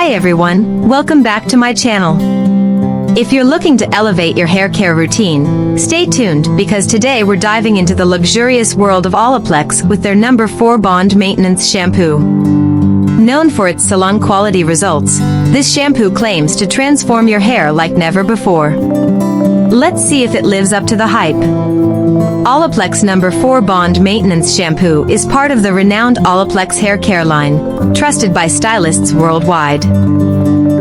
Hi everyone, welcome back to my channel. If you're looking to elevate your hair care routine, stay tuned because today we're diving into the luxurious world of Olaplex with their number 4 Bond Maintenance Shampoo. Known for its salon quality results, this shampoo claims to transform your hair like never before. Let's see if it lives up to the hype. Olaplex No. 4 Bond Maintenance Shampoo is part of the renowned Olaplex hair care line, trusted by stylists worldwide.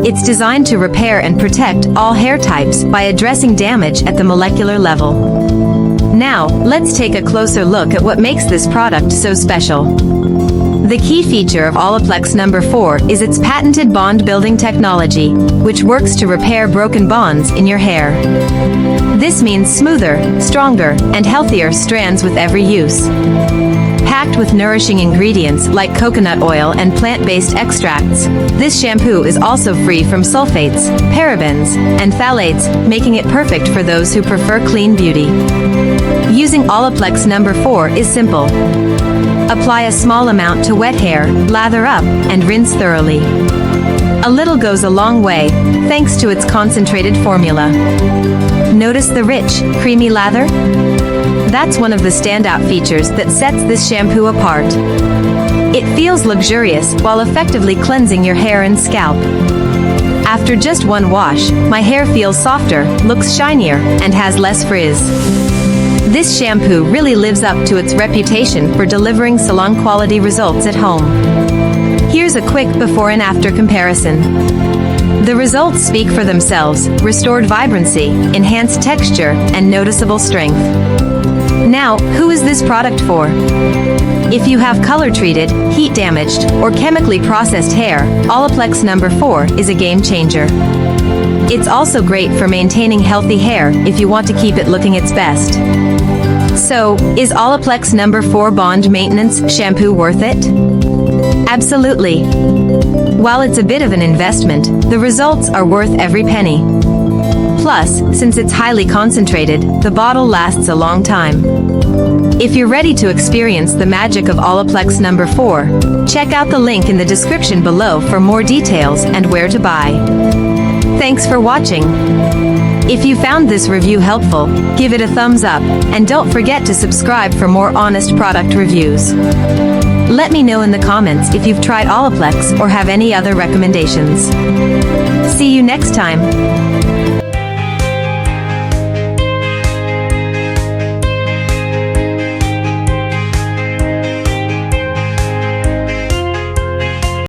It's designed to repair and protect all hair types by addressing damage at the molecular level. Now, let's take a closer look at what makes this product so special. The key feature of Olaplex No. 4 is its patented bond-building technology, which works to repair broken bonds in your hair. This means smoother, stronger, and healthier strands with every use. Packed with nourishing ingredients like coconut oil and plant-based extracts, this shampoo is also free from sulfates, parabens, and phthalates, making it perfect for those who prefer clean beauty. Using Olaplex No. 4 is simple. Apply a small amount to wet hair, lather up, and rinse thoroughly. A little goes a long way, thanks to its concentrated formula. Notice the rich, creamy lather? That's one of the standout features that sets this shampoo apart. It feels luxurious while effectively cleansing your hair and scalp. After just one wash, my hair feels softer, looks shinier, and has less frizz. This shampoo really lives up to its reputation for delivering salon-quality results at home. Here's a quick before and after comparison. The results speak for themselves: restored vibrancy, enhanced texture, and noticeable strength. Now, who is this product for? If you have color-treated, heat-damaged, or chemically processed hair, Olaplex No. 4 is a game-changer. It's also great for maintaining healthy hair if you want to keep it looking its best. So, is Olaplex No. 4 Bond Maintenance Shampoo worth it? Absolutely. While it's a bit of an investment, the results are worth every penny. Plus, since it's highly concentrated, the bottle lasts a long time. If you're ready to experience the magic of Olaplex No. 4, check out the link in the description below for more details and where to buy. Thanks for watching. If you found this review helpful, give it a thumbs up, and don't forget to subscribe for more honest product reviews. Let me know in the comments if you've tried Olaplex or have any other recommendations. See you next time.